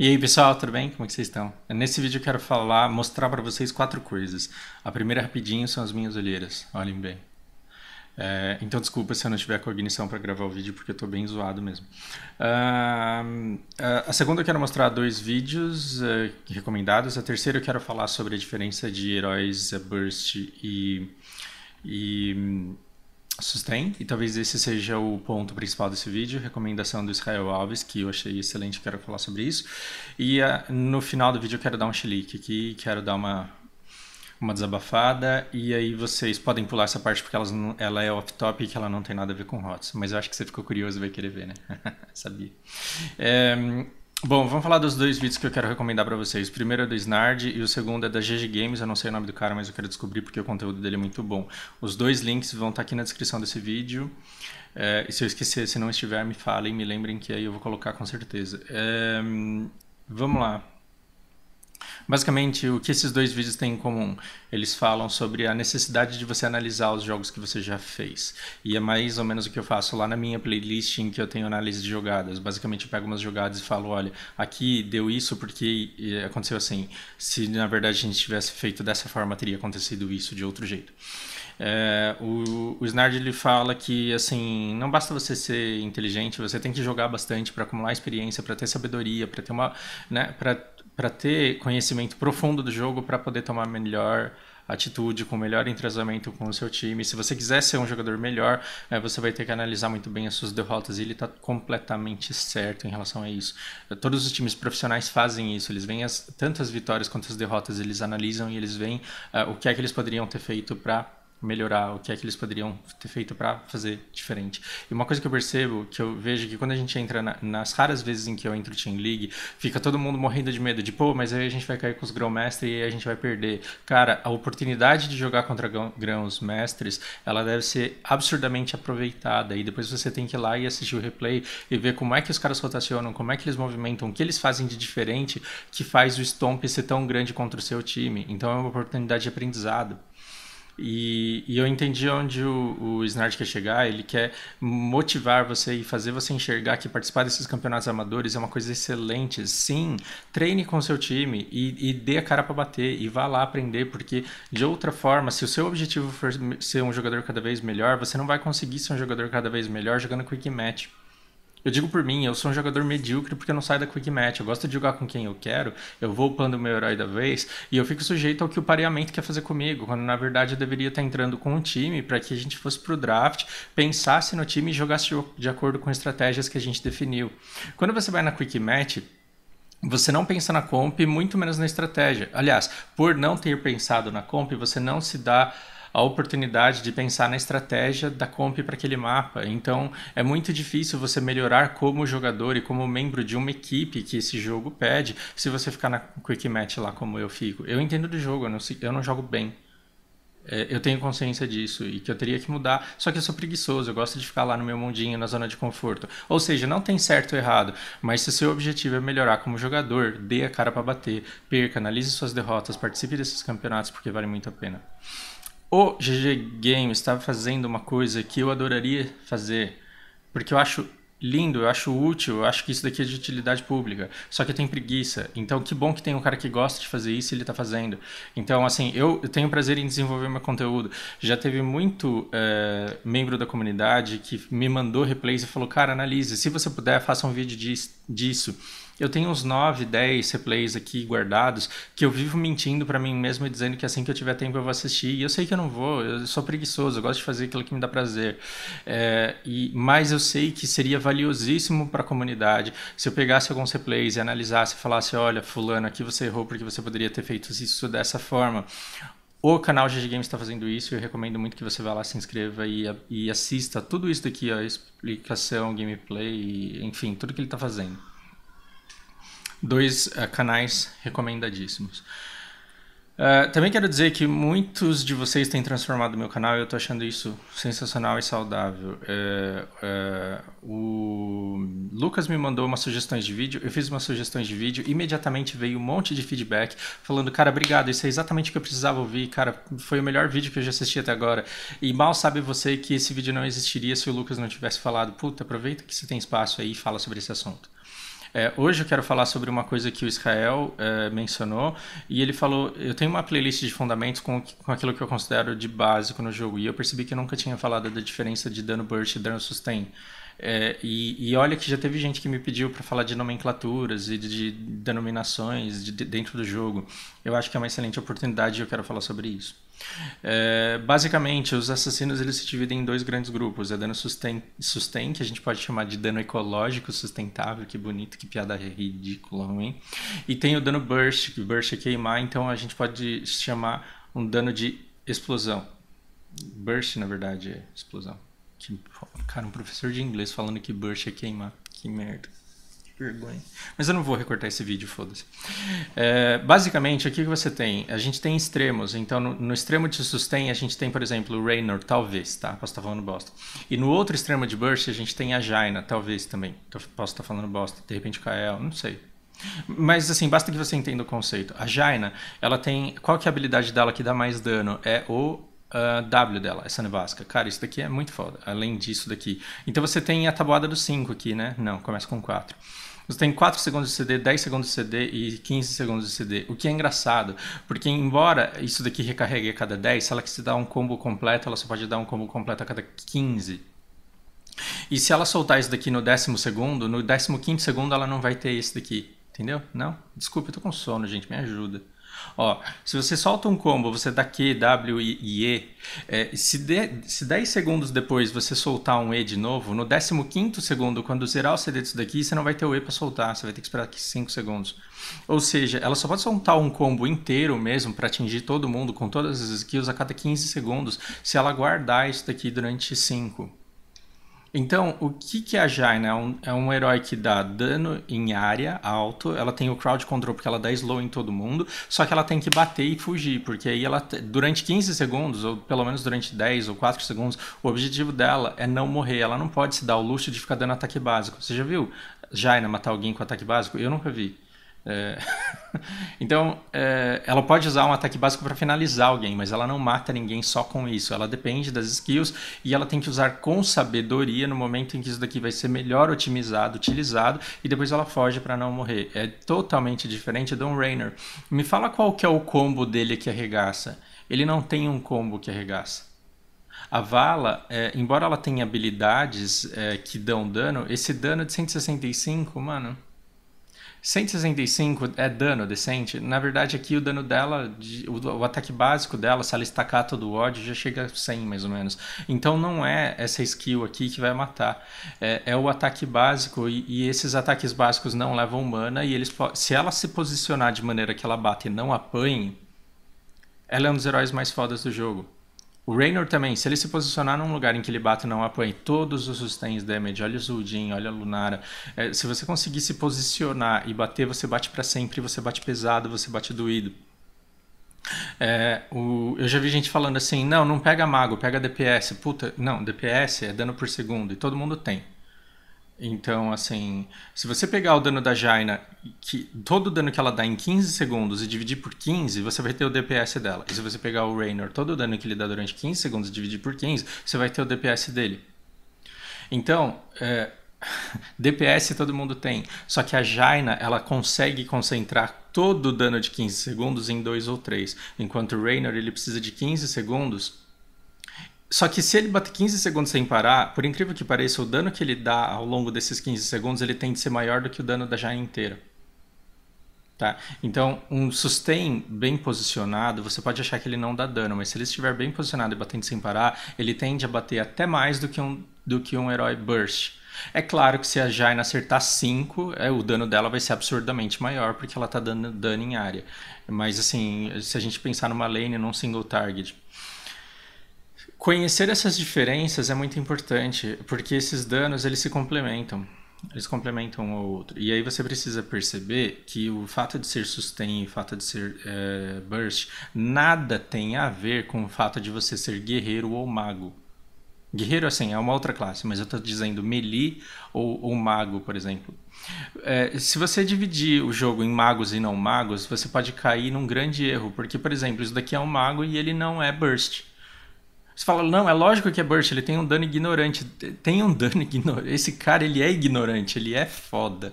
E aí pessoal, tudo bem? Como é que vocês estão? Nesse vídeo eu quero mostrar para vocês quatro coisas. A primeira rapidinho são as minhas olheiras, olhem bem. Então desculpa se eu não tiver cognição para gravar o vídeo porque eu tô bem zoado mesmo. A segunda eu quero mostrar dois vídeos recomendados. A terceira eu quero falar sobre a diferença de heróis, burst e sustain, e talvez esse seja o ponto principal desse vídeo, recomendação do Israel Alves, que eu achei excelente, quero falar sobre isso. E no final do vídeo eu quero dar um chilique aqui, quero dar uma desabafada, e aí vocês podem pular essa parte porque ela é off-topic, que ela não tem nada a ver com HOTS, mas eu acho que você ficou curioso e vai querer ver, né? Sabia. Bom, vamos falar dos dois vídeos que eu quero recomendar para vocês. O primeiro é do Snard e o segundo é da GG Games. Eu não sei o nome do cara, mas eu quero descobrir porque o conteúdo dele é muito bom. Os dois links vão estar aqui na descrição desse vídeo. E se eu esquecer, se não estiver, me falem, me lembrem que aí eu vou colocar com certeza. Vamos lá. Basicamente, o que esses dois vídeos têm em comum? Eles falam sobre a necessidade de você analisar os jogos que você já fez. E é mais ou menos o que eu faço lá na minha playlist em que eu tenho análise de jogadas. Basicamente, eu pego umas jogadas e falo, olha, aqui deu isso porque aconteceu assim. Se na verdade a gente tivesse feito dessa forma, teria acontecido isso de outro jeito. O Snard ele fala que assim não basta você ser inteligente, você tem que jogar bastante para acumular experiência, para ter sabedoria, para ter para ter conhecimento profundo do jogo, para poder tomar melhor atitude, com melhor entrosamento com o seu time. Se você quiser ser um jogador melhor, você vai ter que analisar muito bem as suas derrotas, e ele está completamente certo em relação a isso. Todos os times profissionais fazem isso, eles veem tanto as vitórias quanto as derrotas, eles analisam e eles veem o que é que eles poderiam ter feito para melhorar, o que é que eles poderiam ter feito para fazer diferente. E uma coisa que eu percebo, que eu vejo que quando a gente entra nas raras vezes em que eu entro Team League, fica todo mundo morrendo de medo, de pô, mas aí a gente vai cair com os grão-mestres e aí a gente vai perder. Cara, a oportunidade de jogar contra grãos-mestres, ela deve ser absurdamente aproveitada, e depois você tem que ir lá e assistir o replay e ver como é que os caras rotacionam, como é que eles movimentam, o que eeles fazem de diferente que faz o Stomp ser tão grande contra o seu time. Então é uma oportunidade de aprendizado. E eu entendi onde o Snard quer chegar. Ele quer motivar você e fazer você enxergar que participar desses campeonatos amadores é uma coisa excelente. Sim, treine com o seu time e dê a cara para bater e vá lá aprender, porque de outra forma, se o seu objetivo for ser um jogador cada vez melhor, você não vai conseguir ser um jogador cada vez melhor jogando Quick Match. Eu digo por mim, eu sou um jogador medíocre porque eu não saio da Quick Match. Eu gosto de jogar com quem eu quero, eu vou upando o meu herói da vez e eu fico sujeito ao que o pareamento quer fazer comigo, quando na verdade eu deveria estar entrando com um time para que a gente fosse pro draft, pensasse no time e jogasse de acordo com estratégias que a gente definiu. Quando você vai na Quick Match, você não pensa na comp, muito menos na estratégia. Aliás, por não ter pensado na comp, você não se dá a oportunidade de pensar na estratégia da comp para aquele mapa. Então é muito difícil você melhorar como jogador e como membro de uma equipe que esse jogo pede se você ficar na Quick Match lá como eu fico. Eu entendo do jogo, eu não jogo bem. Eu tenho consciência disso e que eu teria que mudar, só que eu sou preguiçoso, eu gosto de ficar lá no meu mundinho, na zona de conforto. Ou seja, não tem certo ou errado, mas se o seu objetivo é melhorar como jogador, dê a cara para bater, perca, analise suas derrotas, participe desses campeonatos porque vale muito a pena. O GG Games está fazendo uma coisa que eu adoraria fazer, porque eu acho lindo, eu acho útil, eu acho que isso daqui é de utilidade pública, só que eu tenho preguiça. Então que bom que tem um cara que gosta de fazer isso e ele está fazendo. Então assim, eu tenho prazer em desenvolver meu conteúdo. Já teve muito membro da comunidade que me mandou replays e falou, cara, analise, se você puder, faça um vídeo disso. Eu tenho uns 9, 10 replays aqui guardados que eu vivo mentindo pra mim mesmo e dizendo que assim que eu tiver tempo eu vou assistir. E eu sei que eu não vou, eu sou preguiçoso, eu gosto de fazer aquilo que me dá prazer. Mas eu sei que seria valiosíssimo para a comunidade se eu pegasse alguns replays e analisasse e falasse, olha, fulano, aqui você errou porque você poderia ter feito isso dessa forma. O canal GG Games está fazendo isso e eu recomendo muito que você vá lá, se inscreva e assista tudo isso daqui, a explicação, gameplay, enfim, tudo que ele está fazendo. Dois canais recomendadíssimos. Também quero dizer que muitos de vocês têm transformado o meu canal e eu estou achando isso sensacional e saudável. O Lucas me mandou umas sugestões de vídeo, eu fiz umas sugestões de vídeo, imediatamente veio um monte de feedback falando, cara, obrigado, isso é exatamente o que eu precisava ouvir, cara, foi o melhor vídeo que eu já assisti até agora. E mal sabe você que esse vídeo não existiria se o Lucas não tivesse falado, puta, aproveita que você tem espaço aí e fala sobre esse assunto. Hoje eu quero falar sobre uma coisa que o Israel mencionou, e ele falou, eu tenho uma playlist de fundamentos com aquilo que eu considero de básico no jogo, e eu percebi que eu nunca tinha falado da diferença de dano burst e dano sustain. E olha que já teve gente que me pediu para falar de nomenclaturas e de denominações dentro do jogo. Eu acho que é uma excelente oportunidade e eu quero falar sobre isso. Basicamente, os assassinos eles se dividem em dois grandes grupos. É dano sustain, que a gente pode chamar de dano ecológico sustentável, que bonito, que piada ridícula, ruim. E tem o dano burst, que burst é queimar, então a gente pode chamar um dano de explosão. Burst, na verdade, é explosão. Cara, um professor de inglês falando que burst é queimar. Que merda. Que vergonha. Mas eu não vou recortar esse vídeo, foda-se. Basicamente, o que você tem? A gente tem extremos. Então, no extremo de sustain, a gente tem, por exemplo, o Raynor, talvez, tá? Posso estar falando bosta. E no outro extremo de burst, a gente tem a Jaina, talvez também. Posso estar falando bosta. De repente, o Kael, não sei. Mas, assim, basta que você entenda o conceito. A Jaina, ela tem... Qual que é a habilidade dela que dá mais dano? É o... W dela, essa nevasca. Cara, isso daqui é muito foda. Além disso daqui. Então você tem a tabuada dos 5 aqui, né? Não, começa com 4. Você tem 4 segundos de CD, 10 segundos de CD e 15 segundos de CD. O que é engraçado, porque embora isso daqui recarregue a cada 10, se ela quiser dar um combo completo, ela só pode dar um combo completo a cada 15. E se ela soltar isso daqui no 10º segundo, no 15º segundo ela não vai ter esse daqui. Entendeu? Não? Desculpa, eu tô com sono, gente. Me ajuda. Ó, se você solta um combo, você dá Q, W e E, se 10 segundos depois você soltar um E de novo, no 15º segundo, quando zerar o CD disso daqui, você não vai ter o E para soltar, você vai ter que esperar aqui 5 segundos. Ou seja, ela só pode soltar um combo inteiro mesmo para atingir todo mundo com todas as skills a cada 15 segundos, se ela guardar isso daqui durante 5. Então, o que é a Jaina? É um herói que dá dano em área alto, ela tem o crowd control porque ela dá slow em todo mundo, só que ela tem que bater e fugir, porque aí ela, durante 15 segundos, ou pelo menos durante 10 ou 4 segundos, o objetivo dela é não morrer, ela não pode se dar o luxo de ficar dando ataque básico. Você já viu Jaina matar alguém com ataque básico? Eu nunca vi. Então, ela pode usar um ataque básico para finalizar alguém, mas ela não mata ninguém só com isso. Ela depende das skills e ela tem que usar com sabedoria no momento em que isso daqui vai ser melhor otimizado, utilizado, e depois ela foge para não morrer. É totalmente diferente do Raynor. Me fala qual que é o combo dele que arregaça. Ele não tem um combo que arregaça. A Vala, embora ela tenha habilidades que dão dano, esse dano de 165, mano... 165 é dano decente. Na verdade, aqui o dano dela, o ataque básico dela, se ela estacar todo o ódio, já chega a 100 mais ou menos. Então não é essa skill aqui que vai matar. É o ataque básico e esses ataques básicos não levam mana. E se ela se posicionar de maneira que ela bate e não apanhe, ela é um dos heróis mais fodas do jogo. O Raynor também, se ele se posicionar num lugar em que ele bate e não apanha todos os sustains damage, olha o Zuldin, olha a Lunara, se você conseguir se posicionar e bater, você bate pra sempre, você bate pesado, você bate doído. Eu já vi gente falando assim, não pega mago, pega DPS. Puta, não, DPS é dano por segundo e todo mundo tem. Então, assim, se você pegar o dano da Jaina, todo o dano que ela dá em 15 segundos e dividir por 15, você vai ter o DPS dela. E se você pegar o Raynor, todo o dano que ele dá durante 15 segundos e dividir por 15, você vai ter o DPS dele. Então, DPS todo mundo tem. Só que a Jaina, ela consegue concentrar todo o dano de 15 segundos em 2 ou 3. Enquanto o Raynor, ele precisa de 15 segundos. Só que se ele bater 15 segundos sem parar, por incrível que pareça, o dano que ele dá ao longo desses 15 segundos, ele tende a ser maior do que o dano da Jaina inteira. Tá? Então, um sustain bem posicionado, você pode achar que ele não dá dano, mas se ele estiver bem posicionado e batendo sem parar, ele tende a bater até mais do que um herói burst. É claro que se a Jaina acertar 5, o dano dela vai ser absurdamente maior, porque ela está dando dano em área. Mas assim, se a gente pensar numa lane, num single target... Conhecer essas diferenças é muito importante, porque esses danos eles se complementam. Eles complementam um ao outro. E aí você precisa perceber que o fato de ser sustain e o fato de ser burst nada tem a ver com o fato de você ser guerreiro ou mago. Guerreiro, assim, é uma outra classe, mas eu estou dizendo melee ou mago, por exemplo. Se você dividir o jogo em magos e não magos, você pode cair num grande erro, porque, por exemplo, isso daqui é um mago e ele não é burst. Você fala, não, é lógico que é burst, ele tem um dano ignorante. Tem um dano ignorante. Esse cara, ele é ignorante, ele é foda.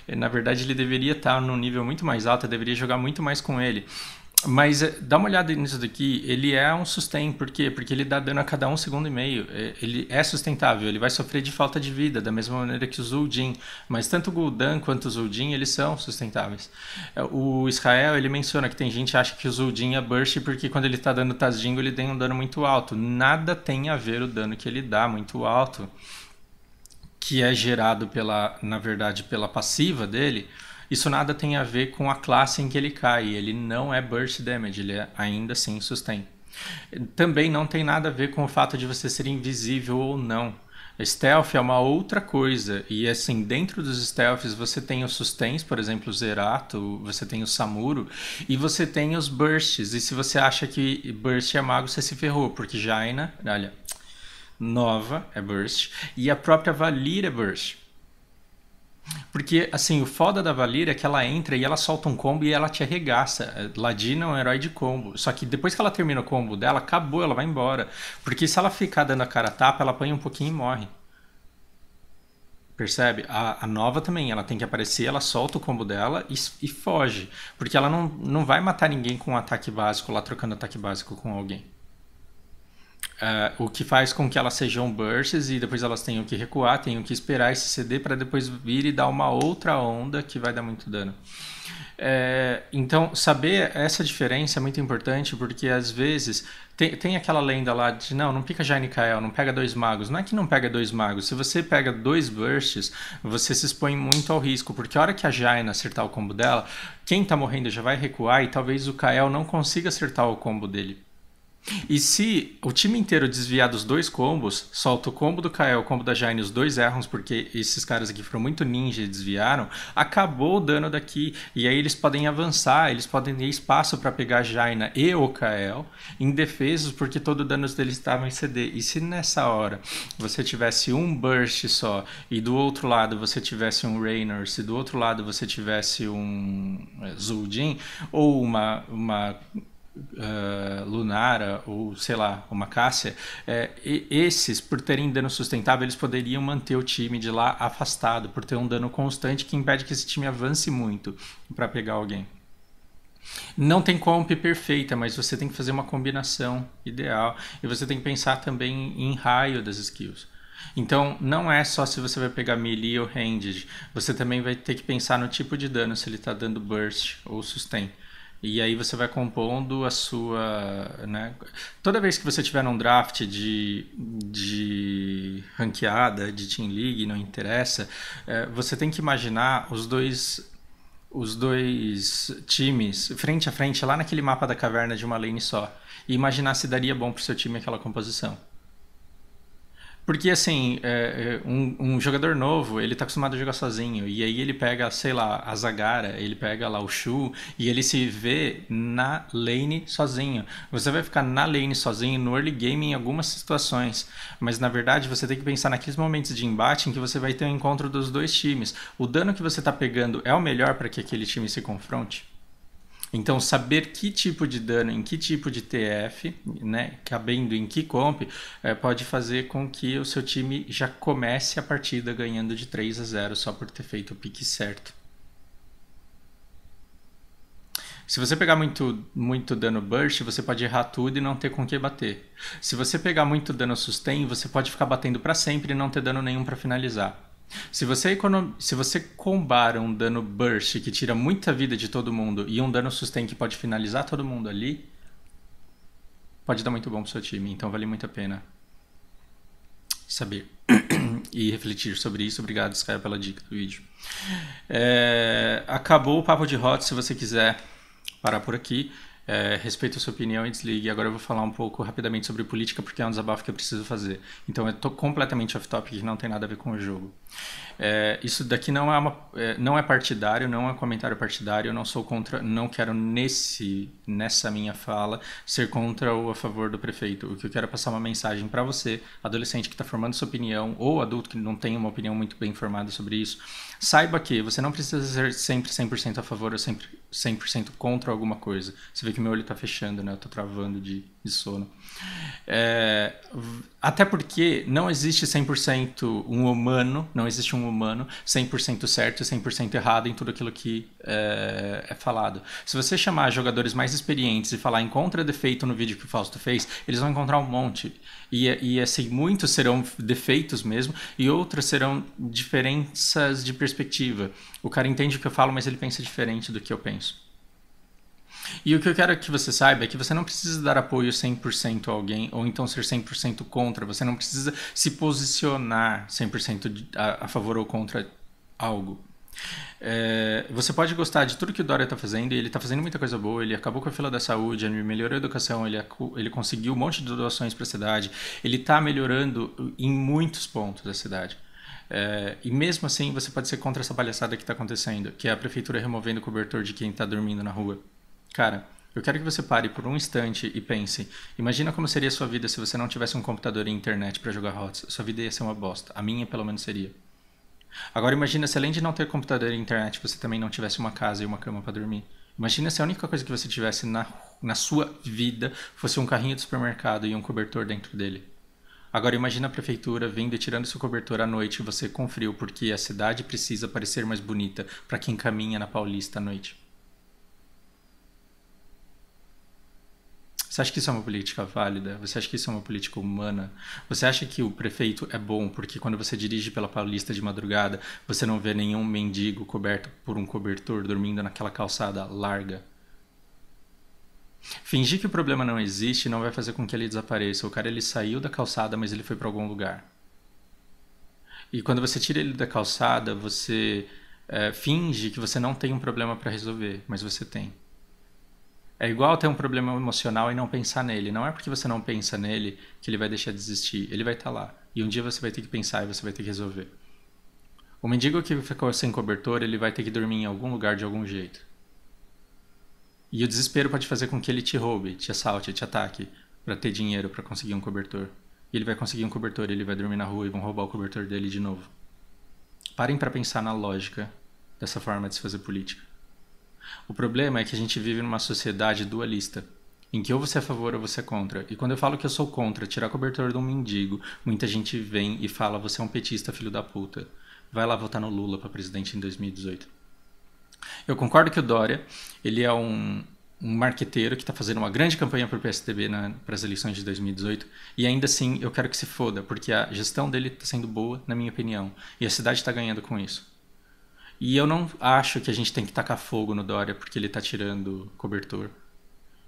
Na verdade, ele deveria estar num nível muito mais alto, eu deveria jogar muito mais com ele. Mas dá uma olhada nisso daqui, ele é um sustain, por quê? Porque ele dá dano a cada 1,5 segundos. Ele é sustentável, ele vai sofrer de falta de vida, da mesma maneira que o Zul'Jin. Mas tanto o Gul'dan quanto o Zul'Jin, eles são sustentáveis. O Israel, ele menciona que tem gente que acha que o Zul'Jin é burst porque quando ele tá dando Tazjingo, ele tem um dano muito alto. Nada tem a ver o dano que ele dá muito alto, que é gerado na verdade, pela passiva dele. Isso nada tem a ver com a classe em que ele cai. Ele não é burst damage, ele é ainda assim sustain. Também não tem nada a ver com o fato de você ser invisível ou não. Stealth é uma outra coisa. E assim, dentro dos stealths você tem os sustains, por exemplo, o Zerato, você tem o Samuro, e você tem os bursts. E se você acha que burst é mago, você se ferrou, porque Jaina, olha, Nova é burst, e a própria Valir é burst. Porque, assim, o foda da Valir é que ela entra e ela solta um combo e ela te arregaça. Ladina é um herói de combo. Só que depois que ela termina o combo dela, acabou, ela vai embora. Porque se ela ficar dando a cara a tapa, ela apanha um pouquinho e morre. Percebe? A Nova também, ela tem que aparecer, ela solta o combo dela e foge. Porque ela não vai matar ninguém com um ataque básico, lá trocando ataque básico com alguém. O que faz com que elas sejam bursts e depois elas tenham que recuar, tenham que esperar esse CD para depois vir e dar uma outra onda que vai dar muito dano. Então, saber essa diferença é muito importante porque às vezes tem aquela lenda lá de não pica Jaina e Kael, não pega 2 magos. Não é que não pega 2 magos, se você pega 2 bursts, você se expõe muito ao risco, porque a hora que a Jaina acertar o combo dela, quem tá morrendo já vai recuar e talvez o Kael não consiga acertar o combo dele. E se o time inteiro desviar dos 2 combos, solta o combo do Kael, o combo da Jaina e os 2 erram, porque esses caras aqui foram muito ninja e desviaram, acabou o dano daqui. E aí eles podem avançar, eles podem ter espaço para pegar a Jaina e o Kael indefesos, porque todo o dano deles estava em CD. E se nessa hora você tivesse um burst só, e do outro lado você tivesse um Raynor, se do outro lado você tivesse um Zul'Jin, ou uma Lunara ou sei lá, uma Cássia, esses, por terem dano sustentável, eles poderiam manter o time de lá afastado, por ter um dano constante que impede que esse time avance muito para pegar alguém. Não tem comp perfeita, mas você tem que fazer uma combinação ideal e você tem que pensar também em raio das skills. Então, não é só se você vai pegar melee ou ranged, você também vai ter que pensar no tipo de dano, se ele está dando burst ou sustain. E aí você vai compondo a sua... Né? Toda vez que você tiver num draft de ranqueada, de Team League, não interessa, você tem que imaginar os dois times frente a frente lá naquele mapa da caverna de uma lane só. E imaginar se daria bom pro seu time aquela composição. Porque, assim, um jogador novo, ele tá acostumado a jogar sozinho. E aí ele pega, sei lá, a Zagara, ele pega lá o Shu, e ele se vê na lane sozinho. Você vai ficar na lane sozinho no early game em algumas situações. Mas, na verdade, você tem que pensar naqueles momentos de embate em que você vai ter um encontro dos dois times. O dano que você tá pegando é o melhor para que aquele time se confronte? Então, saber que tipo de dano, em que tipo de TF, né, cabendo em que comp, pode fazer com que o seu time já comece a partida ganhando de 3-0 só por ter feito o pique certo. Se você pegar muito dano burst, você pode errar tudo e não ter com que bater. Se você pegar muito dano sustain, você pode ficar batendo para sempre e não ter dano nenhum para finalizar. Se você combar um dano burst que tira muita vida de todo mundo e um dano sustain que pode finalizar todo mundo ali, pode dar muito bom pro seu time. Então vale muito a pena saber e refletir sobre isso. Obrigado, Sky, pela dica do vídeo. Acabou o papo de hot. Se você quiser parar por aqui, respeito a sua opinião e desligue. Agora eu vou falar um pouco rapidamente sobre política, porque é um desabafo que eu preciso fazer. Então eu tô completamente off-topic, não tem nada a ver com o jogo. Isso daqui não é partidário, não é comentário partidário. Eu não sou contra, não quero nessa minha fala ser contra ou a favor do prefeito. O que eu quero é passar uma mensagem para você, adolescente que está formando sua opinião, ou adulto que não tem uma opinião muito bem formada sobre isso, Saiba que você não precisa ser sempre 100% a favor ou sempre 100% contra alguma coisa. Você vê que meu olho está fechando, né? Eu tô travando de sono. Até porque não existe 100% um humano, não existe um humano 100% certo e 100% errado em tudo aquilo que é falado. Se você chamar jogadores mais experientes e falar encontra defeito no vídeo que o Fausto fez, eles vão encontrar um monte. E assim, muitos serão defeitos mesmo e outros serão diferenças de perspectiva. O cara entende o que eu falo, mas ele pensa diferente do que eu penso. E o que eu quero que você saiba é que você não precisa dar apoio 100% a alguém ou então ser 100% contra. Você não precisa se posicionar 100% a favor ou contra algo. Você pode gostar de tudo que o Dória está fazendo, e ele está fazendo muita coisa boa. Ele acabou com a fila da saúde, ele melhorou a educação, ele conseguiu um monte de doações para a cidade, ele está melhorando em muitos pontos da cidade. E mesmo assim você pode ser contra essa palhaçada que está acontecendo, que é a prefeitura removendo o cobertor de quem está dormindo na rua. Cara, eu quero que você pare por um instante e pense. Imagina como seria a sua vida se você não tivesse um computador e internet para jogar HOTS. Sua vida ia ser uma bosta. A minha, pelo menos, seria. Agora imagina se além de não ter computador e internet, você também não tivesse uma casa e uma cama para dormir. Imagina se a única coisa que você tivesse na sua vida fosse um carrinho de supermercado e um cobertor dentro dele. Agora imagina a prefeitura vindo e tirando seu cobertor à noite e você com frio porque a cidade precisa parecer mais bonita para quem caminha na Paulista à noite. Você acha que isso é uma política válida? Você acha que isso é uma política humana? Você acha que o prefeito é bom porque quando você dirige pela Paulista de madrugada, você não vê nenhum mendigo coberto por um cobertor dormindo naquela calçada larga? Fingir que o problema não existe não vai fazer com que ele desapareça. O cara ele saiu da calçada, mas ele foi para algum lugar. E quando você tira ele da calçada, você finge que você não tem um problema para resolver, mas você tem. É igual ter um problema emocional e não pensar nele. Não é porque você não pensa nele que ele vai deixar de existir. Ele vai estar lá. E um dia você vai ter que pensar e você vai ter que resolver. O mendigo que ficou sem cobertor, ele vai ter que dormir em algum lugar de algum jeito. E o desespero pode fazer com que ele te roube, te assalte, te ataque para ter dinheiro para conseguir um cobertor. E ele vai conseguir um cobertor, ele vai dormir na rua e vão roubar o cobertor dele de novo. Parem para pensar na lógica dessa forma de se fazer política. O problema é que a gente vive numa sociedade dualista, em que ou você é a favor ou você é contra. E quando eu falo que eu sou contra tirar cobertor de um mendigo, muita gente vem e fala: você é um petista, filho da puta. Vai lá votar no Lula para presidente em 2018. Eu concordo que o Dória, ele é um marqueteiro que está fazendo uma grande campanha para o PSDB para as eleições de 2018, e ainda assim eu quero que se foda, porque a gestão dele está sendo boa, na minha opinião, e a cidade está ganhando com isso. E eu não acho que a gente tem que tacar fogo no Dória porque ele está tirando cobertor.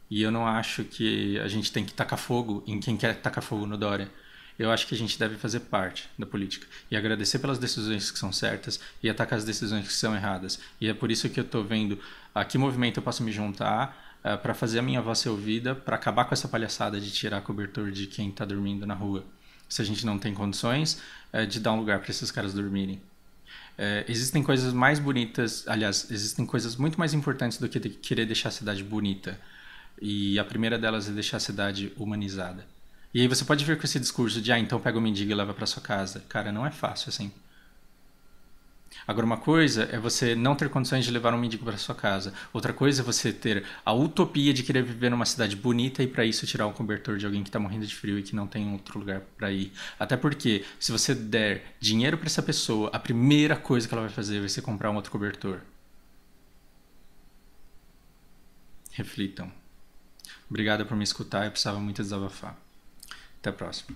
E eu não acho que a gente tem que tacar fogo em quem quer tacar fogo no Dória. Eu acho que a gente deve fazer parte da política e agradecer pelas decisões que são certas e atacar as decisões que são erradas. E é por isso que eu estou vendo a que movimento eu posso me juntar para fazer a minha voz ser ouvida, para acabar com essa palhaçada de tirar cobertor de quem está dormindo na rua. Se a gente não tem condições de dar um lugar para esses caras dormirem. Existem coisas mais bonitas, aliás, existem coisas muito mais importantes do que querer deixar a cidade bonita. E a primeira delas é deixar a cidade humanizada. E aí você pode vir com esse discurso de, então pega o mendigo e leva para sua casa. Cara, não é fácil assim. Agora, uma coisa é você não ter condições de levar um mendigo para sua casa. Outra coisa é você ter a utopia de querer viver numa cidade bonita e para isso tirar um cobertor de alguém que está morrendo de frio e que não tem outro lugar para ir. Até porque, se você der dinheiro para essa pessoa, a primeira coisa que ela vai fazer vai ser comprar um outro cobertor. Reflitam. Obrigado por me escutar, eu precisava muito desabafar. Até a próxima.